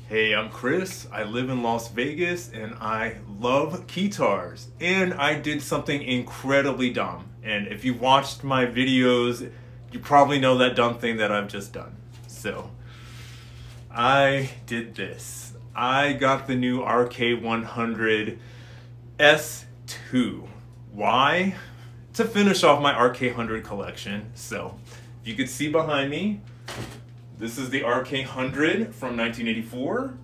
Hey, I'm Chris. I live in Las Vegas and I love Keytars. And I did something incredibly dumb. And if you watched my videos, you probably know that dumb thing that I've just done. So, I did this. I got the new RK100 S2. Why? To finish off my RK100 collection. So, you can see behind me, this is the RK100 from 1984.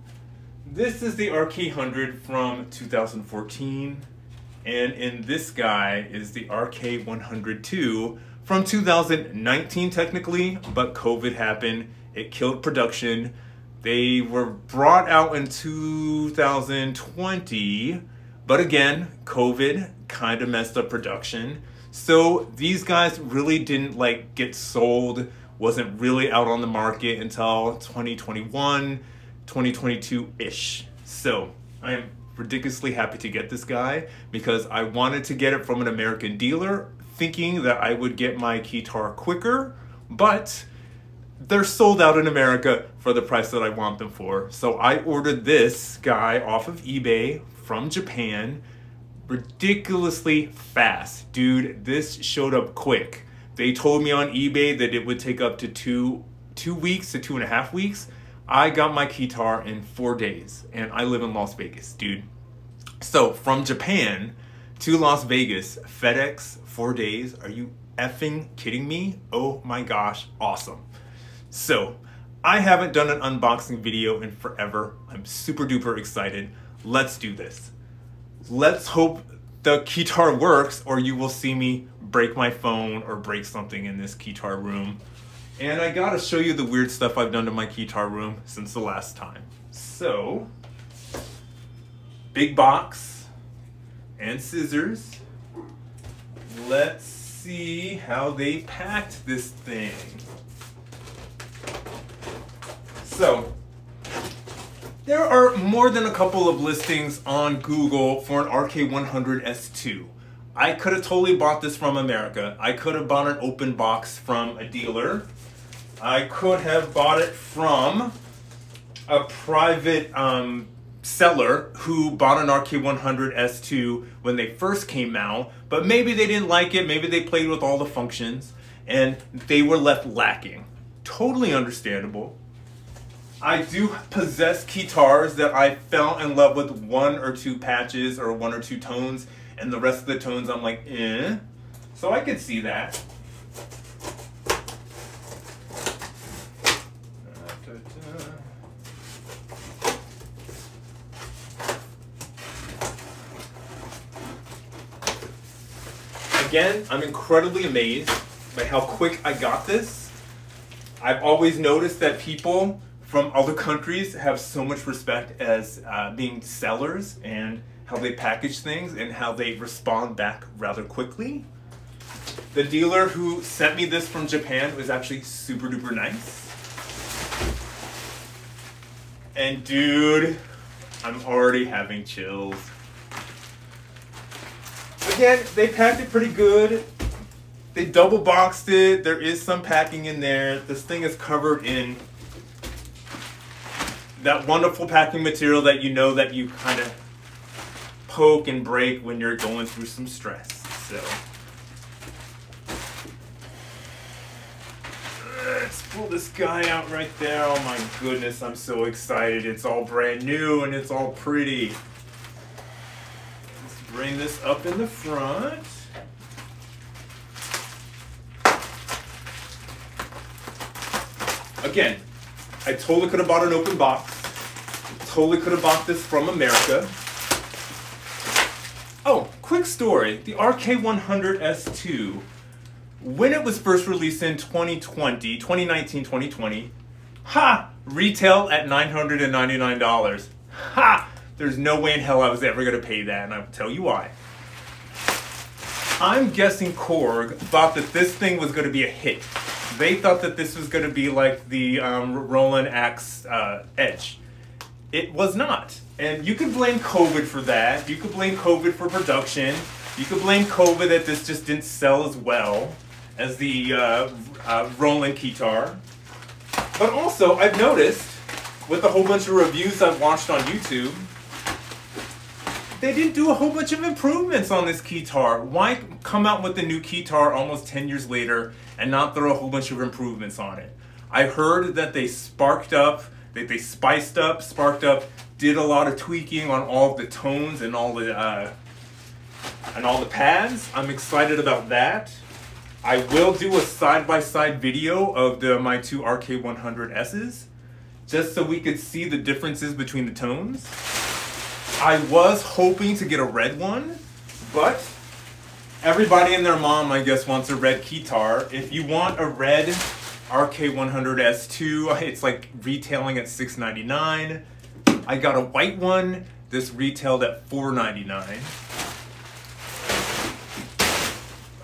This is the RK100 from 2014. And in this guy is the RK102 from 2019 technically, but COVID happened. It killed production. They were brought out in 2020, but again, COVID kind of messed up production. So these guys really didn't get sold, wasn't really out on the market until 2021, 2022-ish. So I am ridiculously happy to get this guy because I wanted to get it from an American dealer thinking that I would get my Keytar quicker, but they're sold out in America for the price that I want them for. So I ordered this guy off of eBay from Japan, ridiculously fast. Dude, this showed up quick. They told me on eBay that it would take up to two weeks to 2.5 weeks. I got my Keytar in 4 days, and I live in Las Vegas, dude. So from Japan to Las Vegas, FedEx, 4 days. Are you effing kidding me? Oh my gosh, awesome. So I haven't done an unboxing video in forever. I'm super duper excited. Let's do this. Let's hope the Keytar works, or you will see me break my phone or break something in this Keytar room. And I gotta show you the weird stuff I've done to my Keytar room since the last time. So, big box and scissors. Let's see how they packed this thing. So, there are more than a couple of listings on Google for an RK100 S2. I could have totally bought this from America. I could have bought an open box from a dealer. I could have bought it from a private seller who bought an RK100 S2 when they first came out, but maybe they didn't like it, maybe they played with all the functions, and they were left lacking. Totally understandable. I do possess Keytars that I fell in love with 1 or 2 patches or 1 or 2 tones, and the rest of the tones I'm like, eh. So I could see that. Again, I'm incredibly amazed by how quick I got this. I've always noticed that people from other countries have so much respect as being sellers and how they package things and how they respond back rather quickly. The dealer who sent me this from Japan was actually super duper nice. And dude, I'm already having chills. Again, they packed it pretty good. They double boxed it. There is some packing in there. This thing is covered in that wonderful packing material that you know that you kind of poke and break when you're going through some stress. So let's pull this guy out right there. Oh my goodness, I'm so excited. It's all brand new and it's all pretty. Let's bring this up in the front. Again, I totally could have bought an open box. Totally could have bought this from America. Oh, quick story. The RK100 S2, when it was first released in 2019, 2020, retail at $999. There's no way in hell I was ever going to pay that, and I'll tell you why. I'm guessing Korg thought that this thing was going to be a hit. They thought that this was going to be like the Roland Axe Edge. It was not. And you could blame COVID for that. You could blame COVID for production. You could blame COVID that this just didn't sell as well as the Roland Keytar. But also, I've noticed with a whole bunch of reviews I've watched on YouTube, they didn't do a whole bunch of improvements on this Keytar. Why come out with the new Keytar almost 10 years later and not throw a whole bunch of improvements on it? I heard that they sparked up, that they sparked up, did a lot of tweaking on all of the tones and all the pads. I'm excited about that. I will do a side-by-side video of my two RK100Ss, just so we could see the differences between the tones. I was hoping to get a red one, but everybody and their mom, I guess, wants a red Keytar. If you want a red RK100S2, it's like retailing at $6.99. I got a white one. This retailed at $4.99.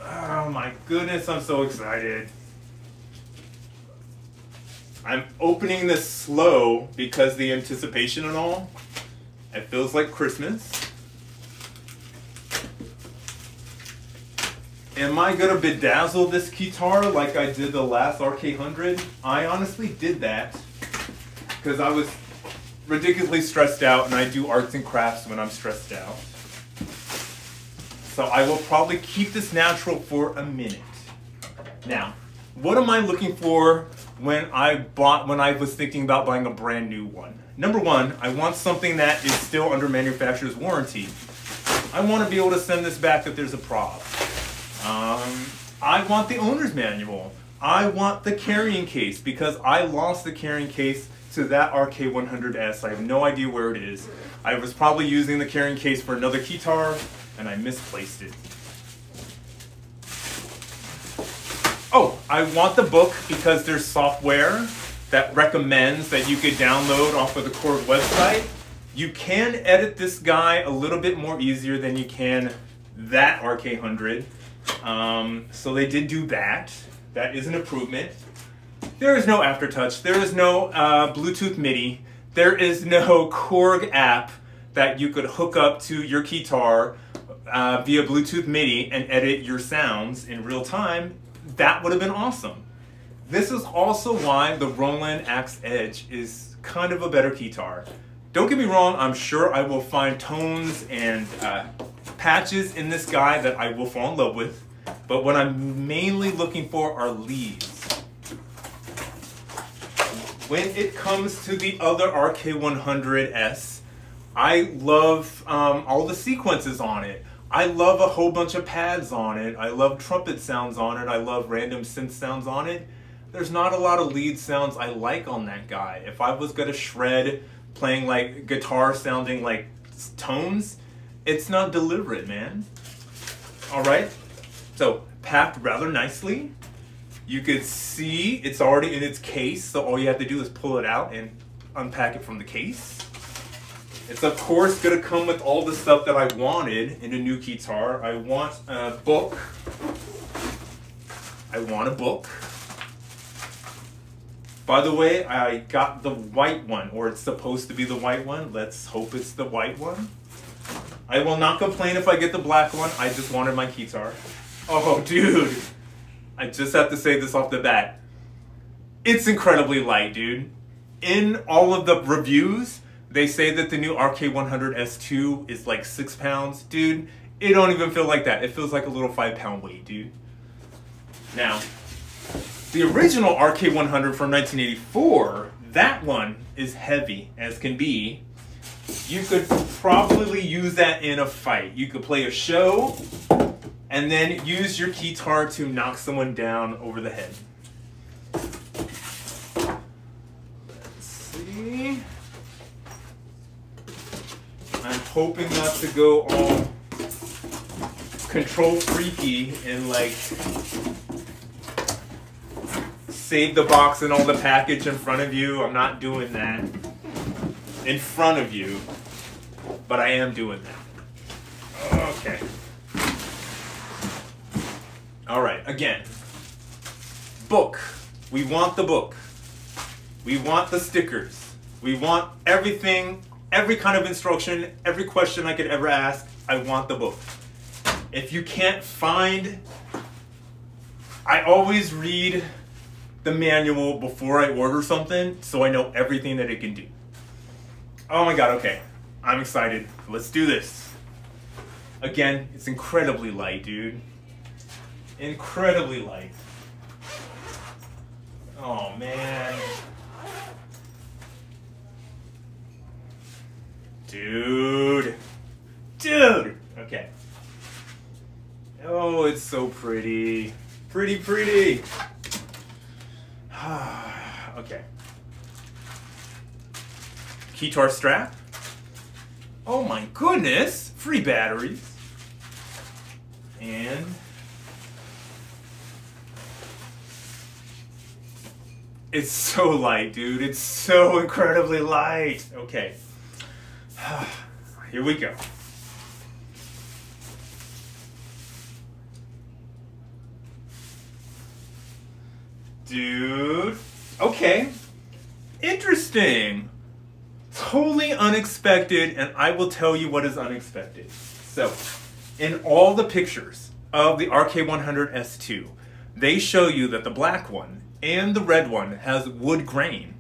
Oh my goodness, I'm so excited. I'm opening this slow because the anticipation and all. It feels like Christmas. Am I gonna bedazzle this Keytar like I did the last RK100? I honestly did that because I was ridiculously stressed out, and I do arts and crafts when I'm stressed out. So I will probably keep this natural for a minute. Now, what am I looking for when I was thinking about buying a brand new one? Number one, I want something that is still under manufacturer's warranty. I want to be able to send this back if there's a problem. I want the owner's manual. I want the carrying case because I lost the carrying case to that RK100S. I have no idea where it is. I was probably using the carrying case for another Keytar and I misplaced it. Oh, I want the book because there's software that recommends that you could download off of the Korg website. You can edit this guy a little bit more easier than you can that RK100. So they did do that. That is an improvement. There is no aftertouch. There is no Bluetooth MIDI. There is no Korg app that you could hook up to your Keytar via Bluetooth MIDI and edit your sounds in real time. That would have been awesome. This is also why the Roland Axe Edge is kind of a better Keytar. Don't get me wrong, I'm sure I will find tones and patches in this guy that I will fall in love with, but what I'm mainly looking for are leads. When it comes to the other RK100S, I love all the sequences on it. I love a whole bunch of pads on it. I love trumpet sounds on it. I love random synth sounds on it. There's not a lot of lead sounds I like on that guy. If I was gonna shred playing like guitar sounding like tones, it's not deliberate, man. All right, so packed rather nicely. You could see it's already in its case, so all you have to do is pull it out and unpack it from the case. It's of course gonna come with all the stuff that I wanted in a new Keytar. I want a book. I want a book. By the way, I got the white one, or it's supposed to be the white one. Let's hope it's the white one. I will not complain if I get the black one. I just wanted my Keytar. Oh, dude. I just have to say this off the bat. It's incredibly light, dude. In all of the reviews, they say that the new RK100S2 is like 6 pounds. Dude, it don't even feel like that. It feels like a little 5-pound weight, dude. Now, the original RK100 from 1984, that one is heavy as can be. You could probably use that in a fight. You could play a show and then use your Keytar to knock someone down over the head. Let's see. I'm hoping not to go all control freaky and like save the box and all the package in front of you. I'm not doing that in front of you, but I am doing that. Okay. All right, again, book. We want the book. We want the stickers. We want everything, every kind of instruction, every question I could ever ask. I want the book. If you can't find, I always read the manual before I order something so I know everything that it can do. Oh my god, okay. I'm excited. Let's do this. Again, it's incredibly light, dude. Incredibly light. Oh man. Dude. Dude! Okay. Oh, it's so pretty. Pretty, pretty. Okay. Keytar strap. Oh my goodness! Free batteries. And it's so light, dude. It's so incredibly light. Okay. Here we go. Dude. Okay. Interesting. Totally unexpected, and I will tell you what is unexpected. So, in all the pictures of the RK100S2, they show you that the black one and the red one has wood grain,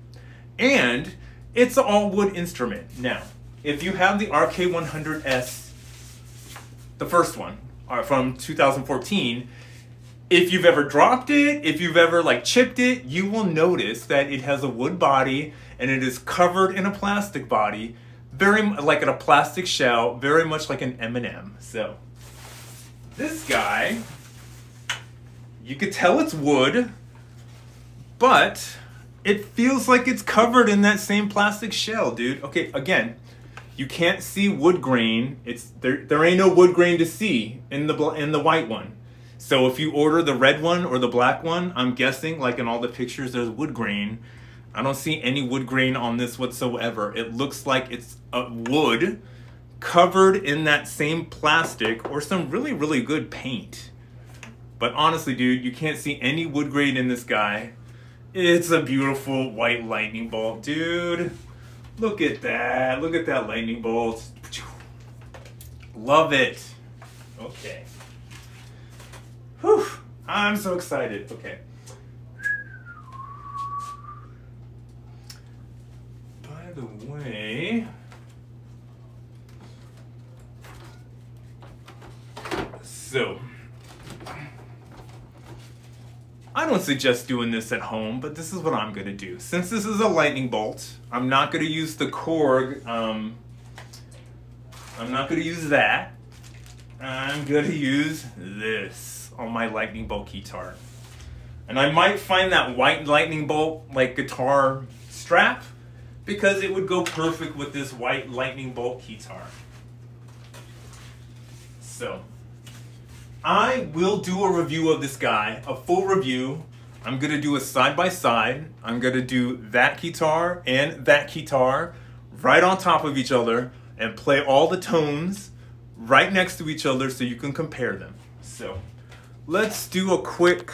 and it's an all wood instrument. Now, if you have the RK100S, the first one from 2014, if you've ever dropped it, if you've ever like chipped it, you will notice that it has a wood body and it is covered in a plastic body, very like in a plastic shell, very much like an M&M. So this guy, you could tell it's wood, but it feels like it's covered in that same plastic shell, dude. Okay, again, you can't see wood grain. There ain't no wood grain to see in the white one. So if you order the red one or the black one, I'm guessing, like in all the pictures, there's wood grain. I don't see any wood grain on this whatsoever. It looks like it's a wood covered in that same plastic or some really, really good paint. But honestly, dude, you can't see any wood grain in this guy. It's a beautiful white lightning bolt, dude. Look at that. Look at that lightning bolt. Love it. Okay. Whew, I'm so excited. Okay. By the way, so I don't suggest doing this at home, but this is what I'm gonna do. Since this is a lightning bolt, I'm not gonna use the Korg. I'm not gonna use that. I'm gonna use this on my lightning bolt Keytar. And I might find that white lightning bolt like guitar strap because it would go perfect with this white lightning bolt Keytar. So I will do a review of this guy, a full review. I'm gonna do a side by side. I'm gonna do that Keytar and that Keytar right on top of each other and play all the tones right next to each other so you can compare them. So let's do a quick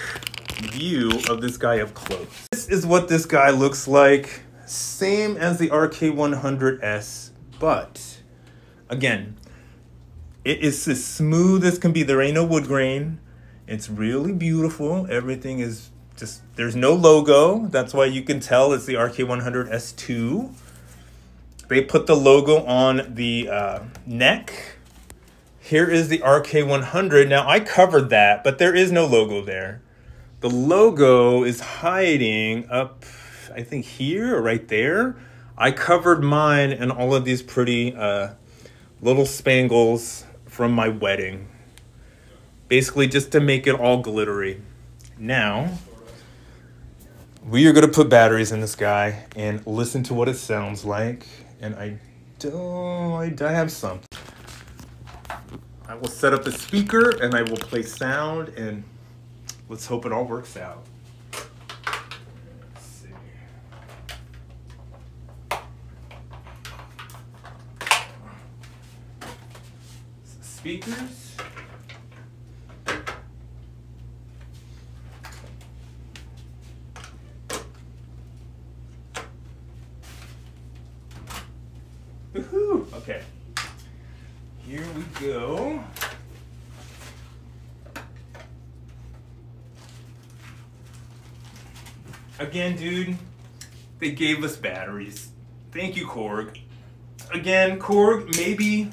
view of this guy up close. This is what this guy looks like. Same as the RK100S, but again, it is as smooth as can be. There ain't no wood grain. It's really beautiful. Everything is just, there's no logo. That's why you can tell it's the RK100S2. They put the logo on the neck. Here is the RK100. Now, I covered that, but there is no logo there. The logo is hiding up, I think here or right there. I covered mine and all of these pretty little spangles from my wedding. Basically just to make it all glittery. Now, we are gonna put batteries in this guy and listen to what it sounds like. And I have something. I will set up a speaker and I will play sound and let's hope it all works out. Let's see. Speakers. Woohoo! Okay. Here we go. Again, dude, they gave us batteries. Thank you, Korg. Again, Korg, maybe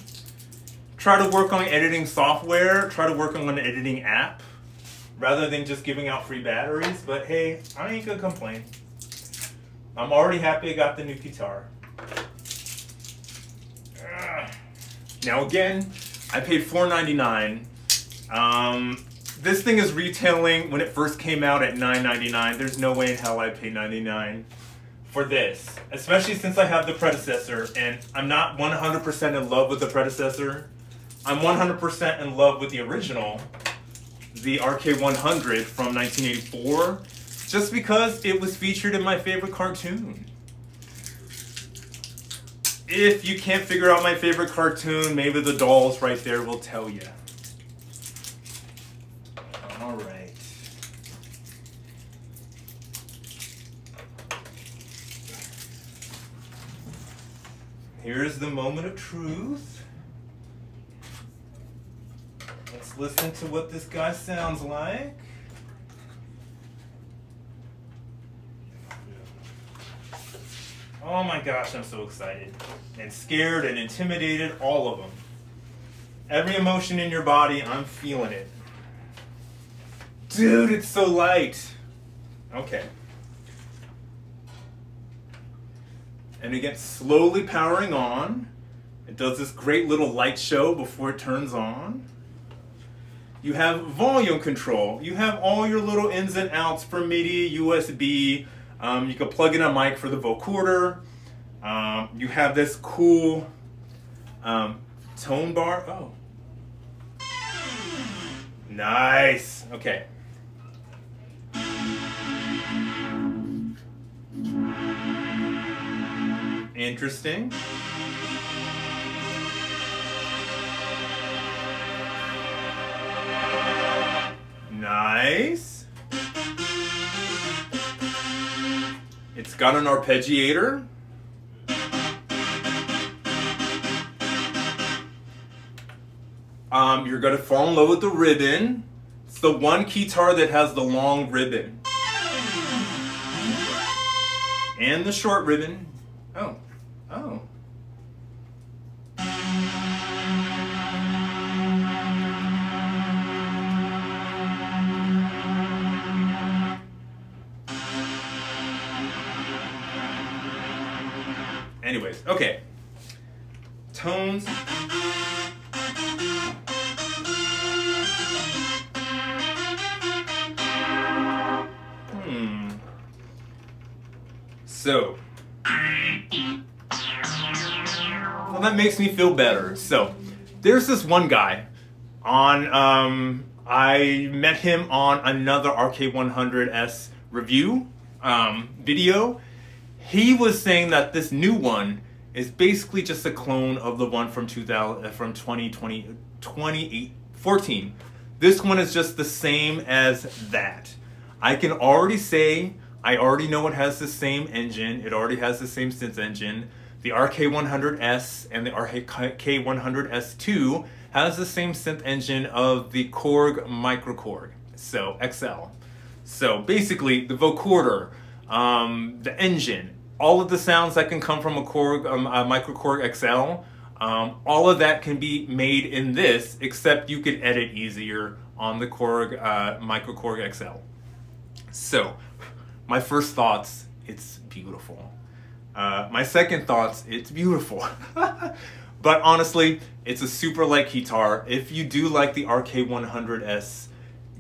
try to work on editing software, try to work on an editing app, rather than just giving out free batteries. But hey, I ain't gonna complain. I'm already happy I got the new Keytar. Now again, I paid $4.99. This thing is retailing when it first came out at $9.99. There's no way in hell I'd pay $9.99 for this, especially since I have the predecessor, and I'm not 100% in love with the predecessor. I'm 100% in love with the original, the RK100 from 1984, just because it was featured in my favorite cartoon. If you can't figure out my favorite cartoon, maybe the dolls right there will tell you. All right. Here's the moment of truth. Let's listen to what this guy sounds like. Oh my gosh, I'm so excited and scared and intimidated, all of them. Every emotion in your body, I'm feeling it. Dude, it's so light. Okay. And it gets slowly powering on. It does this great little light show before it turns on. You have volume control. You have all your little ins and outs for MIDI, USB. You can plug in a mic for the vocoder. You have this cool tone bar. Oh. Nice. Okay. Interesting. Nice. It's got an arpeggiator. You're gonna fall in love with the ribbon. It's the one Keytar that has the long ribbon. And the short ribbon. Oh. Oh. Anyways, okay. Tones. So, well, that makes me feel better. So, there's this one guy on, I met him on another RK100S review video. He was saying that this new one is basically just a clone of the one from 2014. This one is just the same as that. I can already say, I already know it has the same engine. It already has the same synth engine. The RK100S and the RK100S2 has the same synth engine of the Korg Korg, so XL. So basically, the vocoder, the engine, all of the sounds that can come from a Korg Korg XL, all of that can be made in this, except you could edit easier on the Korg Korg XL. So, my first thoughts, it's beautiful. My second thoughts, it's beautiful. But honestly, it's a super light Keytar. If you do like the RK100S,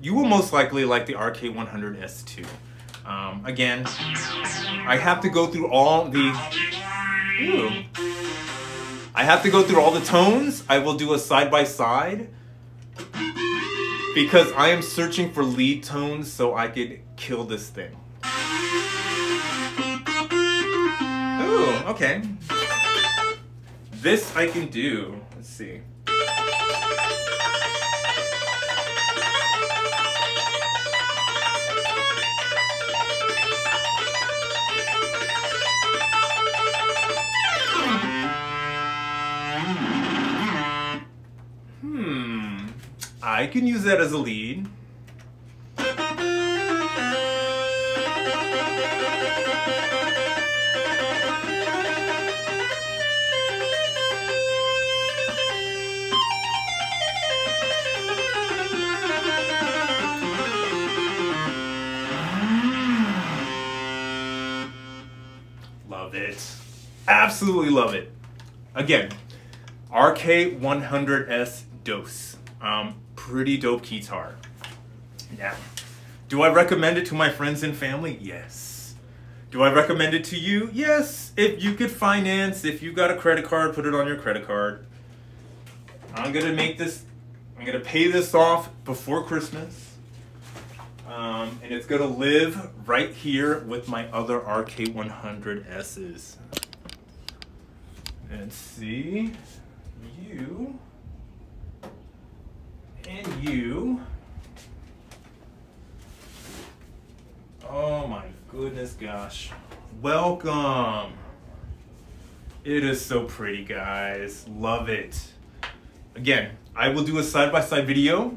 you will most likely like the RK100S too. Again, I have to go through all the... Ooh. I have to go through all the tones. I will do a side-by-side because I am searching for lead tones so I could kill this thing. Ooh, okay. This I can do. Let's see. I can use that as a lead. Absolutely love it. Again, RK100S Dose. Pretty dope Keytar. Now, do I recommend it to my friends and family? Yes. Do I recommend it to you? Yes. If you could finance, if you got a credit card, put it on your credit card. I'm gonna pay this off before Christmas. And it's gonna live right here with my other RK100Ss. And see, you and you. Oh my goodness gosh. Welcome. It is so pretty, guys. Love it. Again, I will do a side-by-side video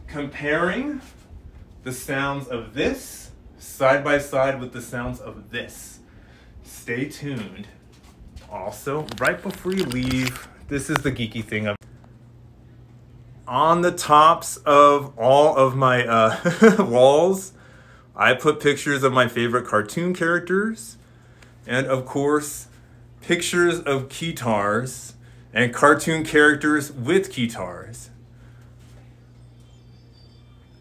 comparing the sounds of this side by side with the sounds of this. Stay tuned. Also, right before you leave, this is the geeky thing. On the tops of all of my walls, I put pictures of my favorite cartoon characters, and of course, pictures of Keytars and cartoon characters with Keytars.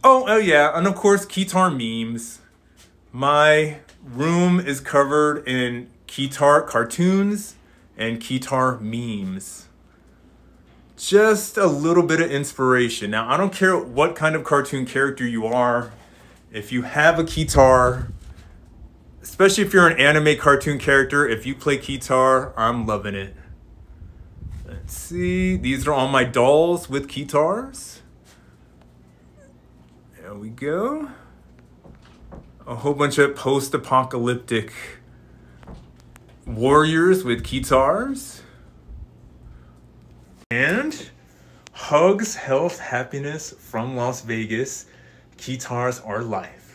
Oh yeah, and of course, Keytar memes. My room is covered in Keytar cartoons and Keytar memes. Just a little bit of inspiration. Now, I don't care what kind of cartoon character you are. If you have a Keytar, especially if you're an anime cartoon character, if you play Keytar, I'm loving it. Let's see, these are all my dolls with Keytars. There we go. A whole bunch of post-apocalyptic warriors with Keytars. And hugs, health, happiness from Las Vegas. Keytars are life.